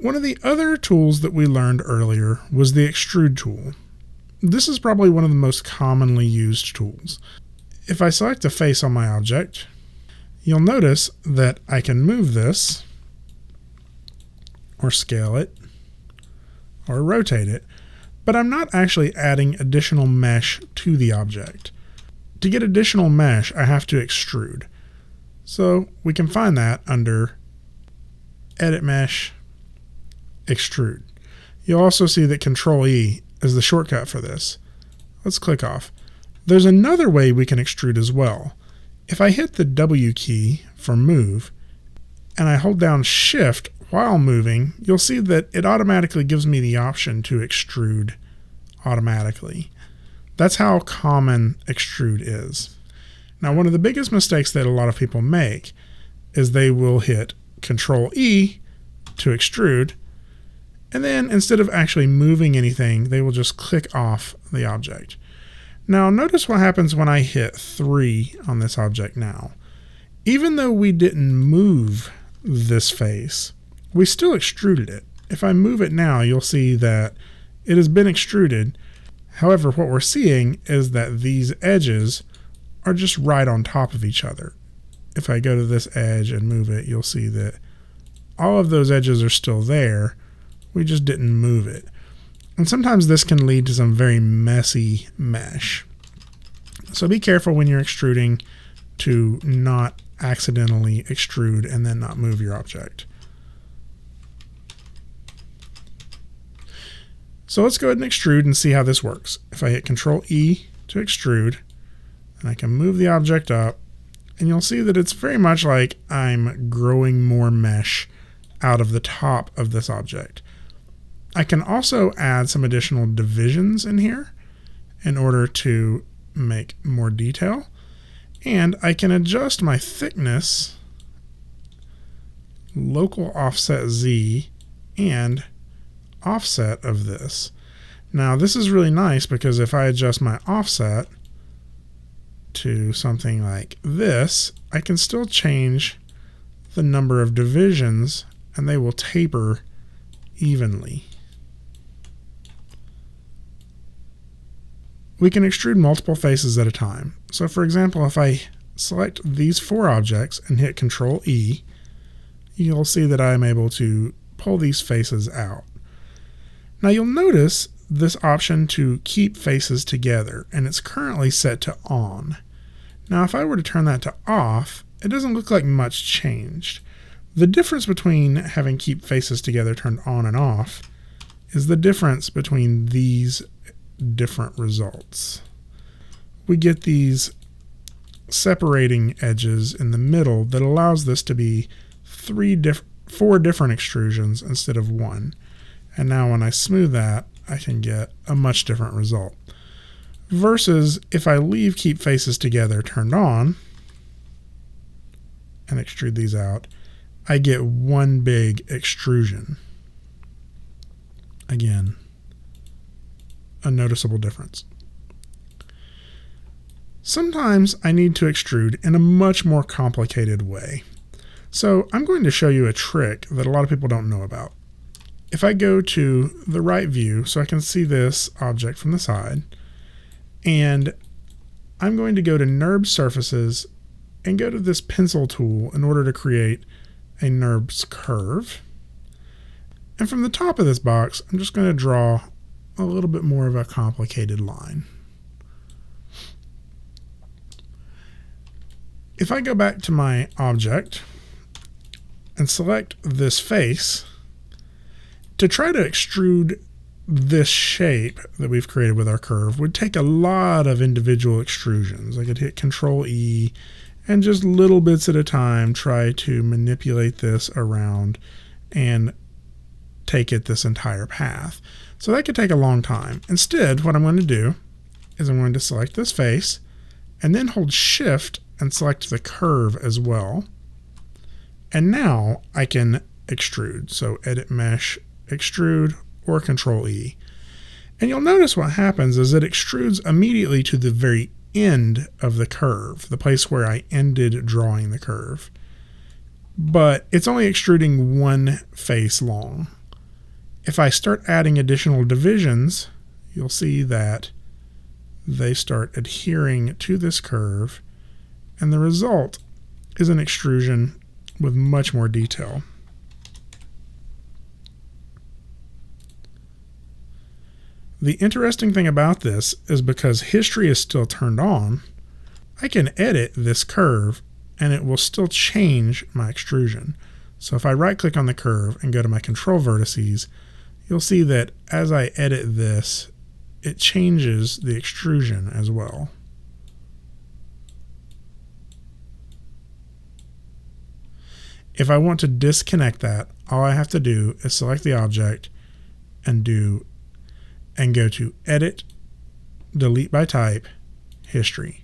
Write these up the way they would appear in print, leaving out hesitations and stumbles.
One of the other tools that we learned earlier was the extrude tool. This is probably one of the most commonly used tools. If I select a face on my object, you'll notice that I can move this, or scale it, or rotate it, but I'm not actually adding additional mesh to the object. To get additional mesh, I have to extrude. So we can find that under Edit Mesh, Extrude. You'll also see that Control E is the shortcut for this. Let's click off. There's another way we can extrude as well. If I hit the W key for move, and I hold down Shift while moving, you'll see that it automatically gives me the option to extrude automatically. That's how common extrude is. Now, one of the biggest mistakes that a lot of people make is they will hit Control E to extrude, and then instead of actually moving anything, they will just click off the object. Now, notice what happens when I hit 3 on this object now. Even though we didn't move this face, we still extruded it. If I move it now, you'll see that it has been extruded. However, what we're seeing is that these edges are just right on top of each other. If I go to this edge and move it, you'll see that all of those edges are still there. We just didn't move it. And sometimes this can lead to some very messy mesh. So be careful when you're extruding to not accidentally extrude and then not move your object. So let's go ahead and extrude and see how this works. If I hit Control E to extrude, and I can move the object up, and you'll see that it's very much like I'm growing more mesh out of the top of this object. I can also add some additional divisions in here in order to make more detail. And I can adjust my thickness, local offset Z, and offset of this. Now this is really nice because if I adjust my offset to something like this, I can still change the number of divisions and they will taper evenly. We can extrude multiple faces at a time. So for example, if I select these 4 objects and hit Control E, you'll see that I'm able to pull these faces out. Now you'll notice this option to keep faces together, and it's currently set to on. Now if I were to turn that to off, it doesn't look like much changed. The difference between having keep faces together turned on and off is the difference between these different results. We get these separating edges in the middle that allows this to be 4 different extrusions instead of 1. And now when I smooth that, I can get a much different result. Versus if I leave keep faces together turned on and extrude these out, I get one big extrusion. Again, a noticeable difference. Sometimes I need to extrude in a much more complicated way. So I'm going to show you a trick that a lot of people don't know about. If I go to the right view so I can see this object from the side, and I'm going to go to NURB surfaces and go to this pencil tool in order to create a NURBS curve. And from the top of this box, I'm just going to draw a little bit more of a complicated line. If I go back to my object and select this face, to try to extrude this shape that we've created with our curve would take a lot of individual extrusions. I could hit Control E and just little bits at a time try to manipulate this around and take it this entire path. So that could take a long time. Instead, what I'm going to do is I'm going to select this face and then hold Shift and select the curve as well. And now I can extrude. So Edit Mesh, Extrude, or Control E. And you'll notice what happens is it extrudes immediately to the very end of the curve, the place where I ended drawing the curve. But it's only extruding one face long. If I start adding additional divisions, you'll see that they start adhering to this curve, and the result is an extrusion with much more detail. The interesting thing about this is because history is still turned on, I can edit this curve and it will still change my extrusion. So if I right click on the curve and go to my control vertices, you'll see that as I edit this, it changes the extrusion as well. If I want to disconnect that, all I have to do is select the object and go to Edit, Delete by Type, History.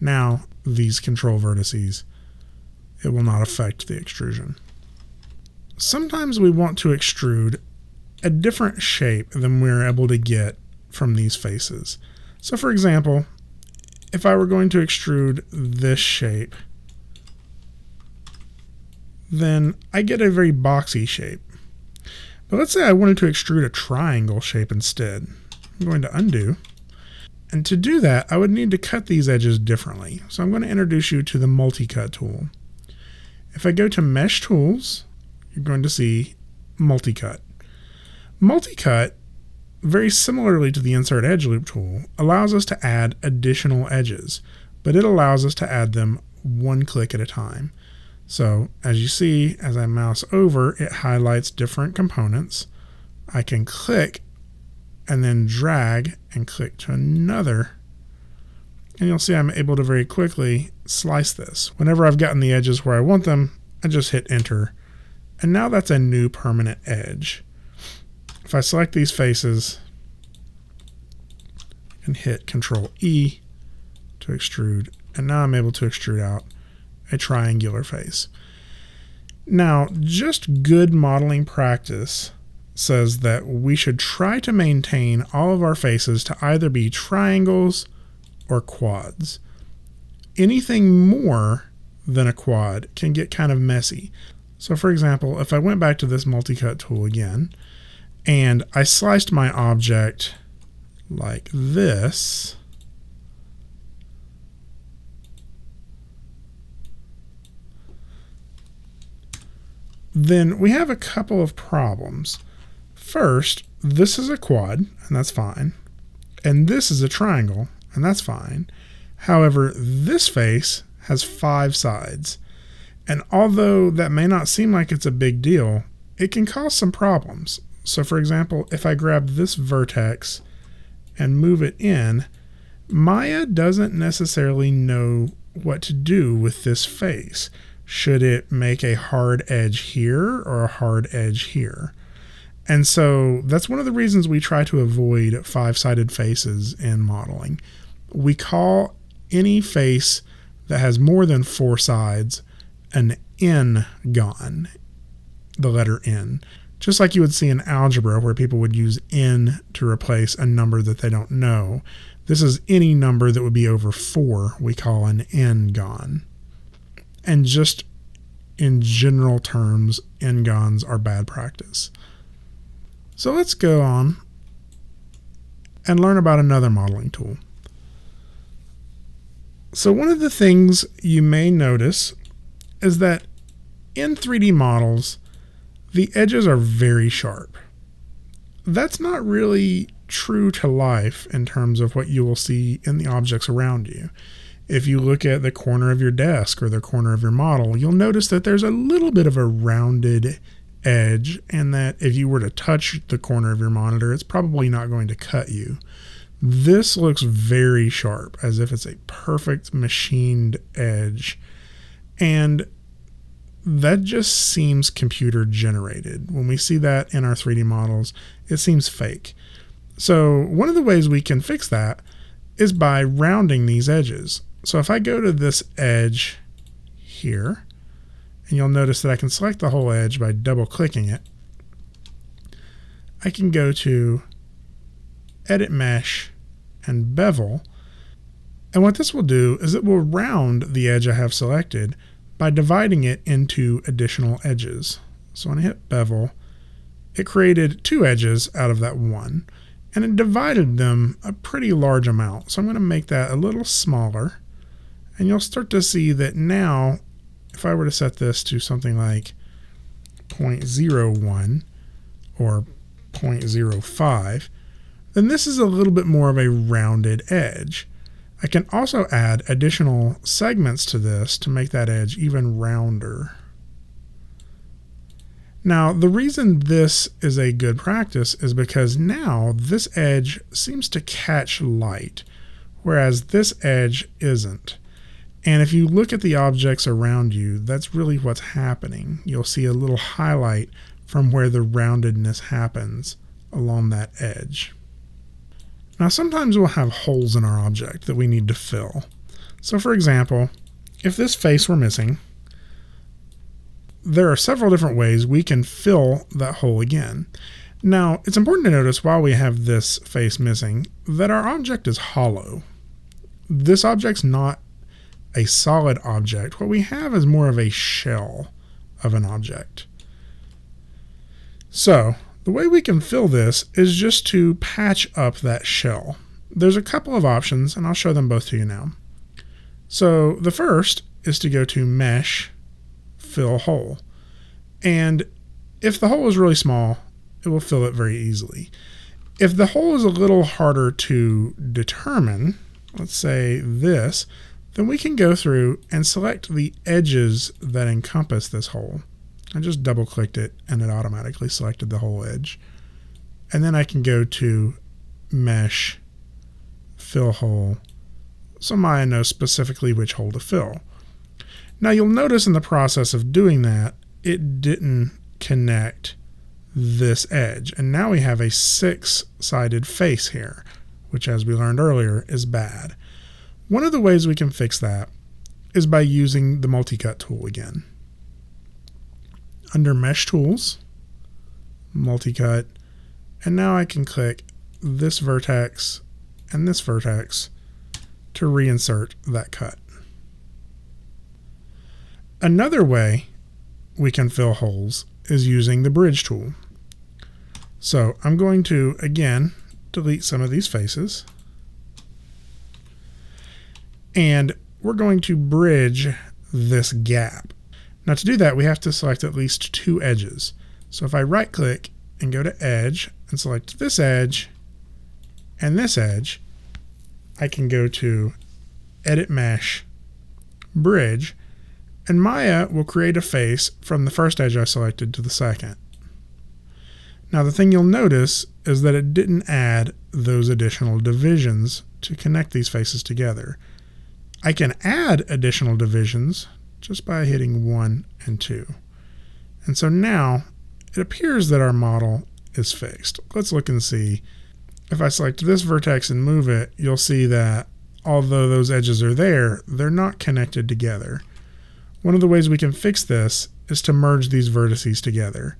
Now, these control vertices, it will not affect the extrusion. Sometimes we want to extrude a different shape than we're able to get from these faces. So for example, if I were going to extrude this shape, then I get a very boxy shape. But let's say I wanted to extrude a triangle shape instead. I'm going to undo. And to do that, I would need to cut these edges differently. So I'm going to introduce you to the multi-cut tool. If I go to Mesh Tools, you're going to see Multi-Cut. Multi-Cut, very similarly to the Insert Edge Loop tool, allows us to add additional edges, but it allows us to add them one click at a time. So as you see, as I mouse over, it highlights different components. I can click and then drag and click to another. And you'll see I'm able to very quickly slice this. Whenever I've gotten the edges where I want them, I just hit enter. And now that's a new permanent edge. If I select these faces and hit Control E to extrude, and now I'm able to extrude out a triangular face. Now, just good modeling practice says that we should try to maintain all of our faces to either be triangles or quads. Anything more than a quad can get kind of messy. So for example, if I went back to this multi-cut tool again, and I sliced my object like this, then we have a couple of problems. First, this is a quad, and that's fine. And this is a triangle, and that's fine. However, this face has 5 sides. And although that may not seem like it's a big deal, it can cause some problems. So for example, if I grab this vertex and move it in, Maya doesn't necessarily know what to do with this face. Should it make a hard edge here or a hard edge here? And so that's one of the reasons we try to avoid 5-sided faces in modeling. We call any face that has more than 4 sides an n-gon, the letter n. Just like you would see in algebra where people would use n to replace a number that they don't know. This is any number that would be over 4 we call an n-gon. And just in general terms, n-gons are bad practice. So let's go on and learn about another modeling tool. So one of the things you may notice is that in 3D models, the edges are very sharp. That's not really true to life in terms of what you will see in the objects around you. If you look at the corner of your desk or the corner of your model, you'll notice that there's a little bit of a rounded edge, and that if you were to touch the corner of your monitor, it's probably not going to cut you. This looks very sharp, as if it's a perfect machined edge. And that just seems computer generated. When we see that in our 3D models, it seems fake. So one of the ways we can fix that is by rounding these edges. So if I go to this edge here, and you'll notice that I can select the whole edge by double clicking it, I can go to Edit Mesh and Bevel. And what this will do is it will round the edge I have selected by dividing it into additional edges. So when I hit Bevel, it created two edges out of that one, and it divided them a pretty large amount. So I'm going to make that a little smaller, and you'll start to see that now, if I were to set this to something like 0.01 or 0.05, then this is a little bit more of a rounded edge. I can also add additional segments to this to make that edge even rounder. Now, the reason this is a good practice is because now this edge seems to catch light, whereas this edge isn't. And if you look at the objects around you, that's really what's happening. You'll see a little highlight from where the roundedness happens along that edge. Now, sometimes we'll have holes in our object that we need to fill. So for example, if this face were missing, there are several different ways we can fill that hole again. Now, it's important to notice while we have this face missing that our object is hollow. This object's not a solid object. What we have is more of a shell of an object. So the way we can fill this is just to patch up that shell. There's a couple of options, and I'll show them both to you now. So the first is to go to Mesh, Fill Hole. And if the hole is really small, it will fill it very easily. If the hole is a little harder to determine, let's say this, then we can go through and select the edges that encompass this hole. I just double clicked it and it automatically selected the whole edge. And then I can go to Mesh, Fill Hole, so Maya knows specifically which hole to fill. Now you'll notice in the process of doing that, it didn't connect this edge. And now we have a 6-sided face here, which as we learned earlier is bad. One of the ways we can fix that is by using the multi-cut tool again. Under Mesh Tools, Multi-Cut, and now I can click this vertex and this vertex to reinsert that cut. Another way we can fill holes is using the Bridge tool. So I'm going to, again, delete some of these faces. And we're going to bridge this gap. Now to do that, we have to select at least two edges. So if I right click and go to Edge and select this edge and this edge, I can go to Edit Mesh, Bridge, and Maya will create a face from the first edge I selected to the second. Now the thing you'll notice is that it didn't add those additional divisions to connect these faces together. I can add additional divisions just by hitting 1 and 2. And so now it appears that our model is fixed. Let's look and see. If I select this vertex and move it, you'll see that although those edges are there, they're not connected together. One of the ways we can fix this is to merge these vertices together.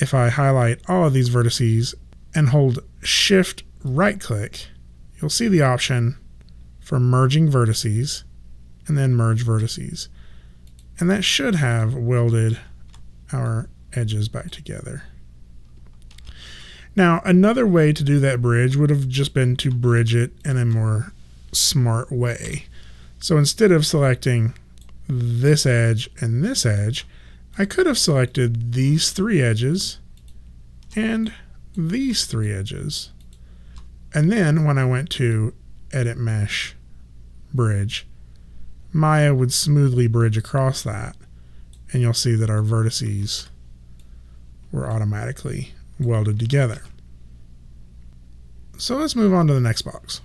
If I highlight all of these vertices and hold Shift right click, you'll see the option for merging vertices and then merge vertices. And that should have welded our edges back together. Now, another way to do that bridge would have just been to bridge it in a more smart way. So instead of selecting this edge and this edge, I could have selected these three edges and these three edges. And then when I went to Edit Mesh, Bridge, Maya would smoothly bridge across that, and you'll see that our vertices were automatically welded together. So let's move on to the next box.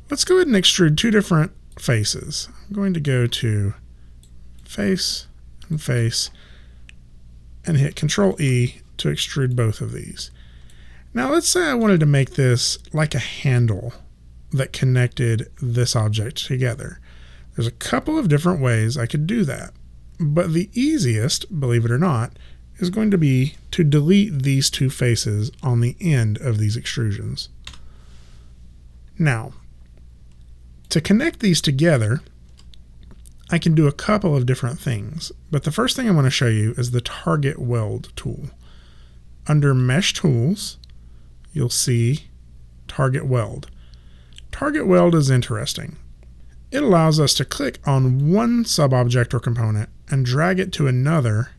Let's go ahead and extrude two different faces. I'm going to go to Face and Face and hit Control E to extrude both of these. Now let's say I wanted to make this like a handle that connected this object together. There's a couple of different ways I could do that, but the easiest, believe it or not, is going to be to delete these two faces on the end of these extrusions. Now, to connect these together, I can do a couple of different things, but the first thing I want to show you is the Target Weld tool. under Mesh Tools, you'll see Target Weld. Target Weld is interesting. It allows us to click on one sub-object or component and drag it to another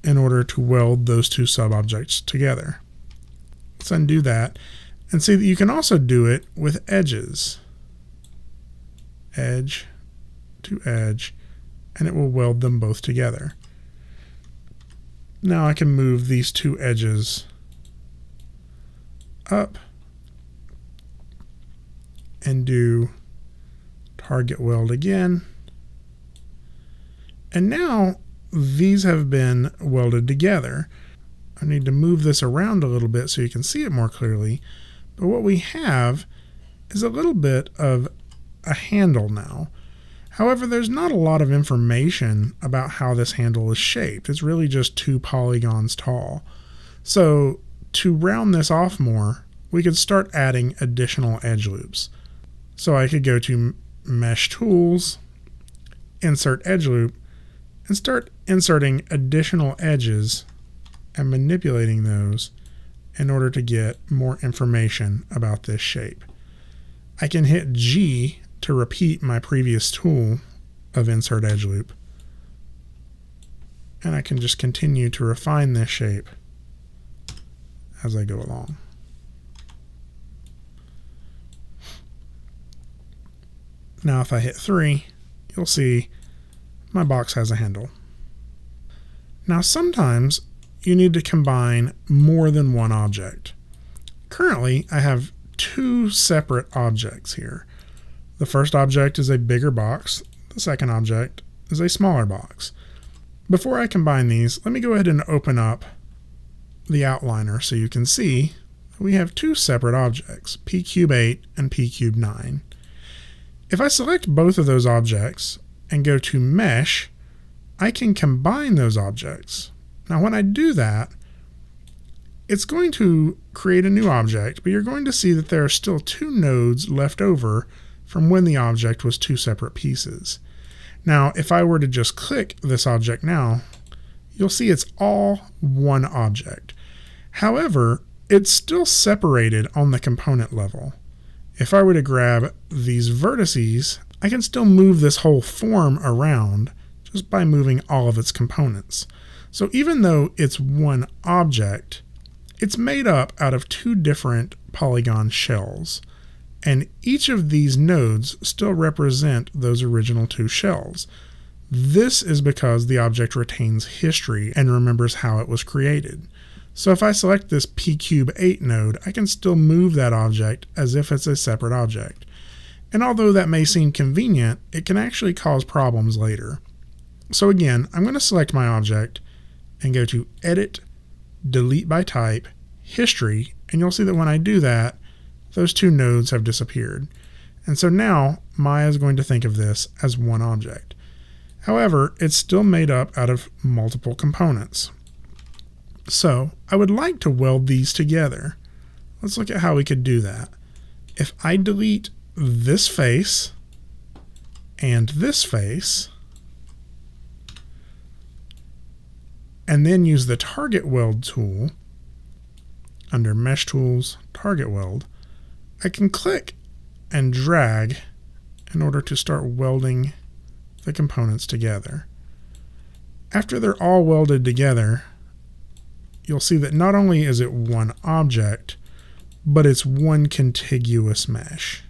in order to weld those two sub-objects together. Let's undo that and see that you can also do it with edges. Edge to edge, and it will weld them both together. Now I can move these two edges up and do Target Weld again. And now these have been welded together. I need to move this around a little bit so you can see it more clearly. But what we have is a little bit of a handle now. However, there's not a lot of information about how this handle is shaped. It's really just 2 polygons tall. So to round this off more, we could start adding additional edge loops. So I could go to Mesh Tools, Insert Edge Loop, and start inserting additional edges and manipulating those in order to get more information about this shape. I can hit G to repeat my previous tool of Insert Edge Loop, and I can just continue to refine this shape as I go along. Now if I hit 3, you'll see my box has a handle. Now sometimes you need to combine more than one object. Currently I have 2 separate objects here. The first object is a bigger box. The second object is a smaller box. Before I combine these, let me go ahead and open up the outliner so you can see that we have 2 separate objects, p^8 and p^9. If I select both of those objects and go to Mesh, I can combine those objects. Now when I do that, it's going to create a new object, but you're going to see that there are still 2 nodes left over from when the object was 2 separate pieces. Now, if I were to just click this object now, you'll see it's all one object. However, it's still separated on the component level. If I were to grab these vertices, I can still move this whole form around just by moving all of its components. So even though it's one object, it's made up out of 2 different polygon shells. And each of these nodes still represent those original 2 shells. This is because the object retains history and remembers how it was created. So if I select this p^8 node, I can still move that object as if it's a separate object. And although that may seem convenient, it can actually cause problems later. So again, I'm going to select my object and go to Edit, Delete by Type, History, and you'll see that when I do that, those 2 nodes have disappeared. And so now Maya is going to think of this as one object. However, it's still made up out of multiple components. So I would like to weld these together. Let's look at how we could do that. If I delete this face and this face, and then use the Target Weld tool under Mesh Tools, Target Weld, I can click and drag in order to start welding the components together. After they're all welded together, you'll see that not only is it one object, but it's one contiguous mesh.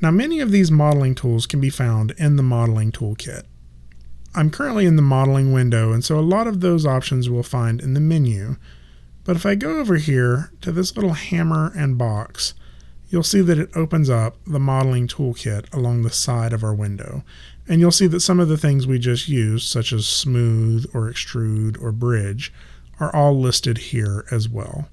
Now many of these modeling tools can be found in the modeling toolkit. I'm currently in the modeling window, and so a lot of those options we'll find in the menu. But if I go over here to this little hammer and box, you'll see that it opens up the modeling toolkit along the side of our window. And you'll see that some of the things we just used, such as smooth or extrude or bridge, are all listed here as well.